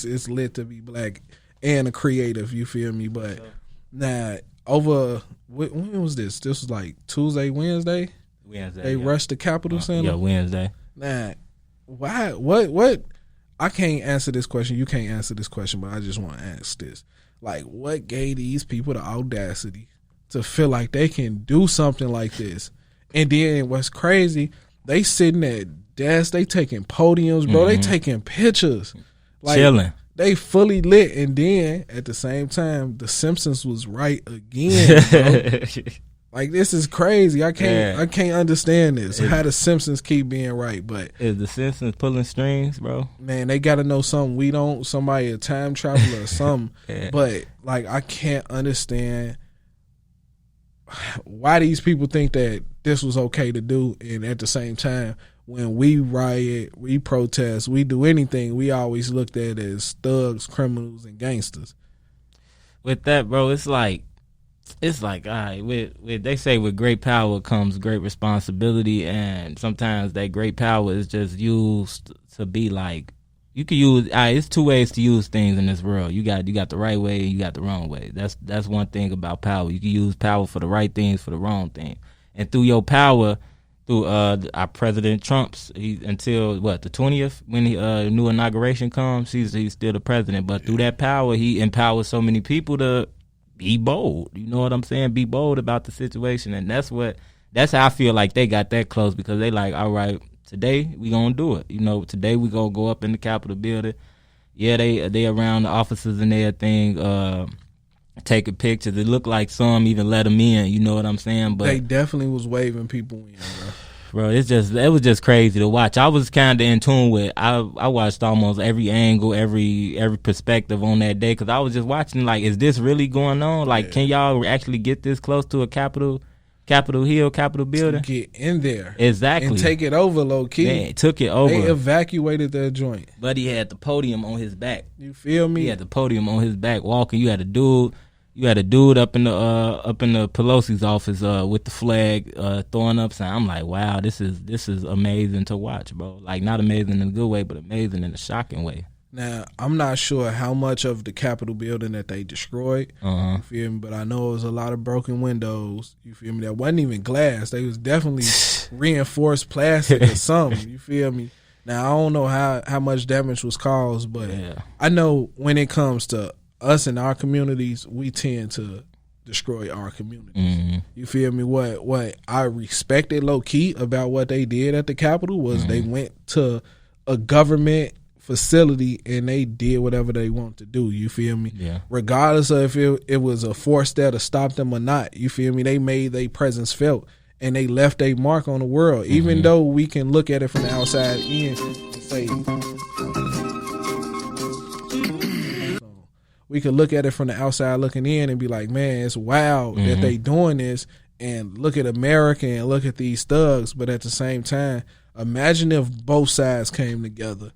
it's lit to be black and a creative. You feel me? But now over when was this? This was like Tuesday, Wednesday. They rushed the Capitol Center. Yeah, Wednesday. Nah, why? What? I can't answer this question. You can't answer this question, but I just want to ask this. Like, what gave these people the audacity to feel like they can do something like this? And then what's crazy, they sitting at desks, they taking podiums, bro. They taking pictures. Like, chilling. They fully lit. And then at the same time, The Simpsons was right again, bro. Like, this is crazy. I can't understand this. How the Simpsons keep being right, but is the Simpsons pulling strings, bro? Man, they got to know something we don't. Somebody a time traveler or something. But like, I can't understand why these people think that this was okay to do, and at the same time, when we riot, we protest, we do anything, we always looked at as thugs, criminals, and gangsters. With that, bro, it's like, all right, they say with great power comes great responsibility, and sometimes that great power is just used to be like, you can use, it's two ways to use things in this world. You got the right way and you got the wrong way. That's one thing about power. You can use power for the right things, for the wrong thing. And through your power, through our President Trump's, until the 20th, when the new inauguration comes, he's still the president. But through that power, he empowers so many people to be bold. You know what I'm saying? Be bold about the situation. And that's how I feel like they got that close, because they like, all right, today we gonna do it. You know, today we gonna go up in the Capitol building. Yeah, they around the officers and everything, taking pictures. It looked like some even let them in. You know what I'm saying? But they definitely was waving people in, bro. Bro, it was just crazy to watch. I was kind of in tune with. I watched almost every angle, every perspective on that day, because I was just watching. Like, is this really going on? Like, can y'all actually get this close to a Capitol Hill, Capitol building? Get in there, exactly, and take it over, low key. Man, took it over. They evacuated their joint. But he had the podium on his back. You feel me? He had the podium on his back, walking. You had a dude up in the Pelosi's office with the flag throwing up sign. I'm like, wow, this is amazing to watch, bro. Like, not amazing in a good way, but amazing in a shocking way. Now, I'm not sure how much of the Capitol building that they destroyed. You feel me? But I know it was a lot of broken windows. You feel me? That wasn't even glass. They was definitely reinforced plastic or something. You feel me? Now, I don't know how much damage was caused, but I know when it comes to us in our communities, we tend to destroy our communities. You feel me? What I respected low key about what they did at the Capitol was they went to a government facility and they did whatever they want to do. You feel me? Yeah. Regardless of if it was a force there to stop them or not. You feel me? They made their presence felt and they left a mark on the world. Even though we can look at it from the outside in and say, we could look at it from the outside looking in and be like, man, it's wild that they doing this, and look at America and look at these thugs. But at the same time, imagine if both sides came together,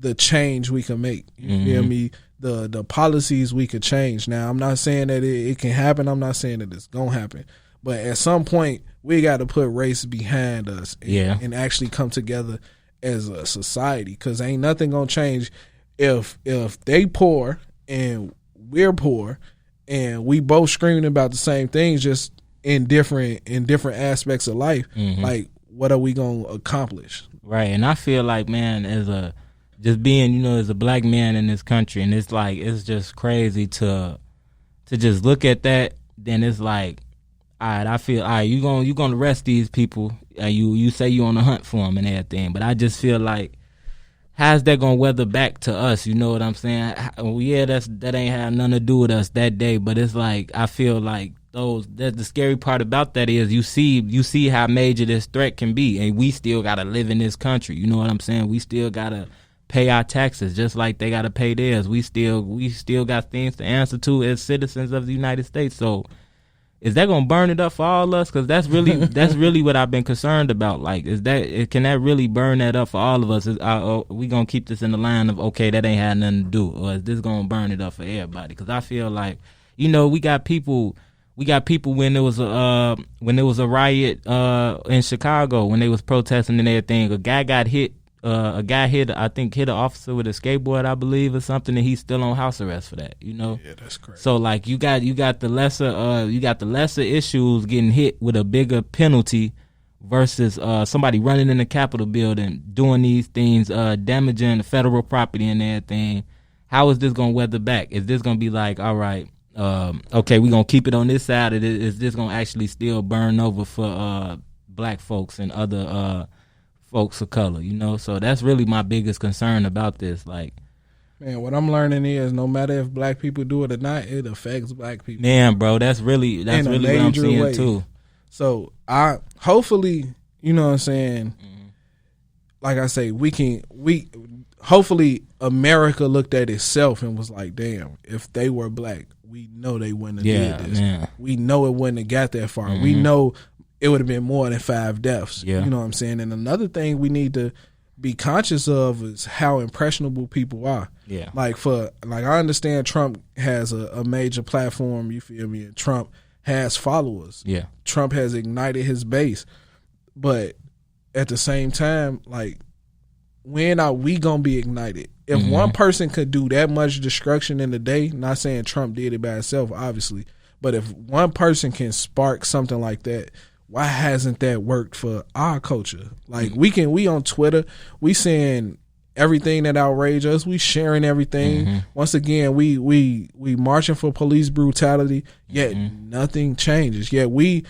the change we can make. You feel me? The policies we could change. Now, I'm not saying that it can happen. I'm not saying that it's going to happen. But at some point, we got to put race behind us and actually come together as a society, because ain't nothing going to change if they poor and we're poor and we both screaming about the same things, just in different aspects of life. Like, what are we going to accomplish? Right. And I feel like, man, as a black man in this country, and it's like, it's just crazy to just look at that. Then it's like, all right, I feel, all right, you gonna arrest these people, and you say you on the hunt for them and everything, but I just feel like, how's that gonna weather back to us? You know what I'm saying? Yeah, that ain't have nothing to do with us that day, but it's like, I feel like the scary part about that is you see how major this threat can be, and we still gotta live in this country. You know what I'm saying? We still gotta pay our taxes just like they gotta pay theirs. We still got things to answer to as citizens of the United States. So, is that gonna burn it up for all of us? Because that's really what I've been concerned about. Like, can that really burn that up for all of us? We gonna keep this in the line of, okay, that ain't had nothing to do, or is this gonna burn it up for everybody? Because I feel like, we got people when there was a riot in Chicago when they was protesting and everything. A guy got hit a guy hit an officer with a skateboard, I believe, or something, and he's still on house arrest for that. You know. Yeah, that's crazy. So like you got the lesser issues getting hit with a bigger penalty versus somebody running in the Capitol building doing these things, damaging the federal property and everything. How is this gonna weather back? Is this gonna be like, all right, okay, we're gonna keep it on this side, or is this gonna actually still burn over for black folks and other folks of color, you know? So that's really my biggest concern about this. Like, man, what I'm learning is no matter if black people do it or not, it affects black people. Man, bro, that's really what I'm seeing way. Too. So hopefully, you know what I'm saying, like I say, hopefully America looked at itself and was like, damn, if they were black, we know they wouldn't have did this. Man. We know it wouldn't have got that far. We know it would have been more than 5 deaths. Yeah. You know what I'm saying? And another thing we need to be conscious of is how impressionable people are. Yeah. Like I understand Trump has a major platform, you feel me? And Trump has followers. Yeah. Trump has ignited his base. But at the same time, like, when are we gonna be ignited? If one person could do that much destruction in a day, not saying Trump did it by himself, obviously, but if one person can spark something like that, why hasn't that worked for our culture? Like we on Twitter, we saying everything that outrage us, we sharing everything. Once again, we marching for police brutality, yet nothing changes. Yet we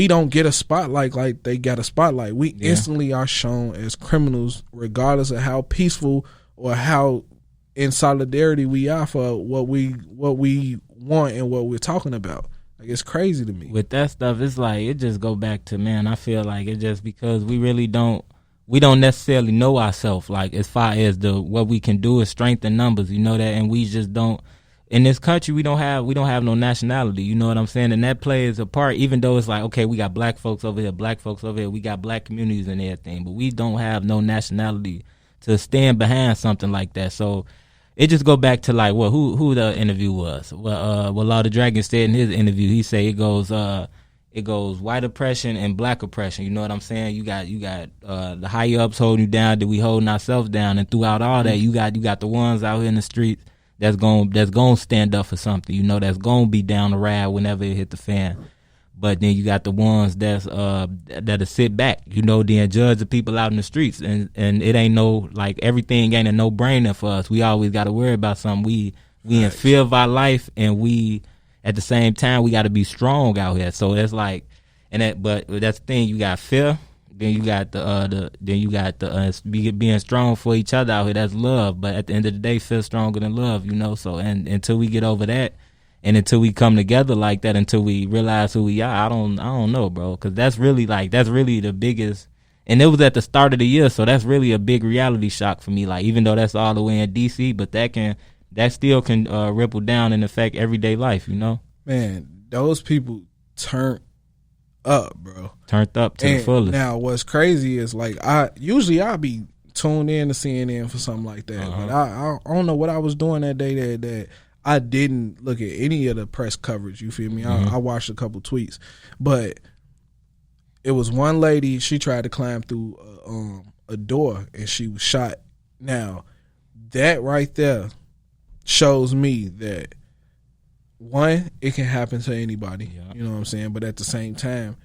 don't get a spotlight like they got a spotlight. We instantly are shown as criminals, regardless of how peaceful or how in solidarity we are for what we want and what we're talking about. Like, it's crazy to me. With that stuff, it's like, it just go back to, man, I feel like it just because we really don't necessarily know ourselves, like, as far as what we can do is strength in numbers, you know that, and we just don't. In this country, we don't have no nationality, you know what I'm saying? And that plays a part, even though it's like, okay, we got black folks over here, we got black communities and everything, but we don't have no nationality to stand behind something like that. So it just go back to like, well, who the interview was. Well, Law the Dragon said in his interview, he said it goes white oppression and black oppression. You know what I'm saying? You got the higher ups holding you down, that we holding ourselves down, and throughout all that, you got the ones out here in the streets that's gonna stand up for something. You know, that's gonna be down the ride whenever it hit the fan. But then you got the ones that'll sit back, you know, then judge the people out in the streets, and it ain't no, like, everything ain't a no brainer for us. We always got to worry about something. We in fear of our life, and we at the same time we got to be strong out here. So it's like, but that's the thing. You got fear, then you got being strong for each other out here. That's love. But at the end of the day, fear stronger than love, you know. So and until we get over that. And until we come together like that, until we realize who we are, I don't know, bro. Because that's really the biggest. And it was at the start of the year, so that's really a big reality shock for me. Like, even though that's all the way in D.C., but that still can ripple down and affect everyday life, you know? Man, those people turned up, bro. Turned up to the fullest. Now, what's crazy is, like, I'll be tuned in to CNN for something like that. But I don't know what I was doing that day that I didn't look at any of the press coverage, you feel me? I watched a couple tweets. But it was one lady, she tried to climb through a door, and she was shot. Now, that right there shows me that, one, it can happen to anybody, you know what I'm saying? But at the same time,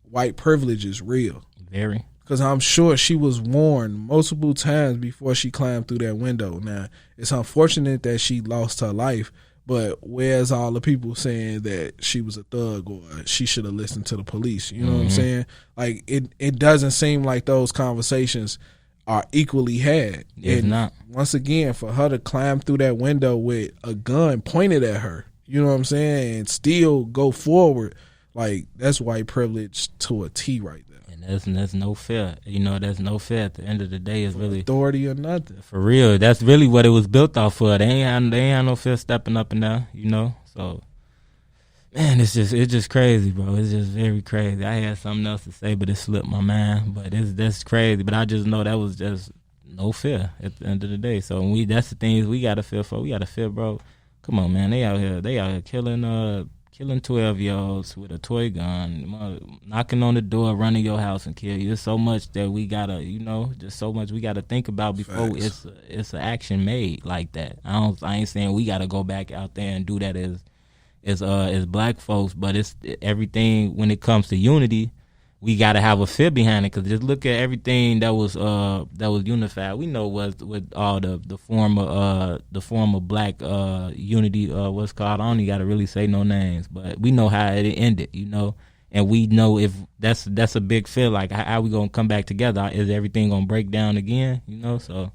white privilege is real. Very. Because I'm sure she was warned multiple times before she climbed through that window. Now, it's unfortunate that she lost her life, but where's all the people saying that she was a thug or she should have listened to the police? You know what I'm saying? Like, it doesn't seem like those conversations are equally had. It's not. Once again, for her to climb through that window with a gun pointed at her, you know what I'm saying, and still go forward, like, that's white privilege to a T right there. That's no fear. You know, that's no fear. At the end of the day, it's really authority or nothing. For real. That's really what it was built off of. They ain't had no fear stepping up in there, you know? So, man, it's just crazy, bro. It's just very crazy. I had something else to say, but it slipped my mind. But that's crazy. But I just know that was just no fear at the end of the day. So that's the things we gotta fear for. We gotta fear, bro. Come on, man. They out here killing killing 12-year-olds with a toy gun, knocking on the door, running your house and kill you. There's so much that we gotta, just so much we gotta think about before it's an action made like that. I ain't saying we gotta go back out there and do that as black folks, but it's everything when it comes to unity. We gotta have a fear behind it, because just look at everything that was unified. We know was with all the former black unity. What's called? I don't even gotta really say no names, but we know how it ended. And we know if that's a big fear. Like how we gonna come back together? Is everything gonna break down again? So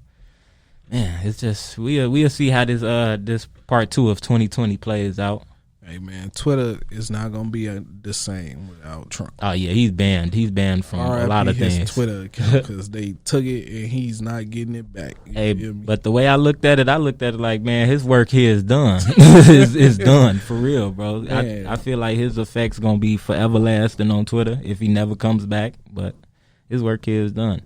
man, it's just we'll see how this part 2 of 2020 plays out. Hey man, Twitter is not gonna be the same without Trump. Oh yeah, he's banned. He's banned from a lot of things. His Twitter account, because they took it and he's not getting it back. Hey, but the way I looked at it like, man, his work here is done. It's done for real, bro. I feel like his effect's gonna be forever lasting on Twitter if he never comes back. But his work here is done.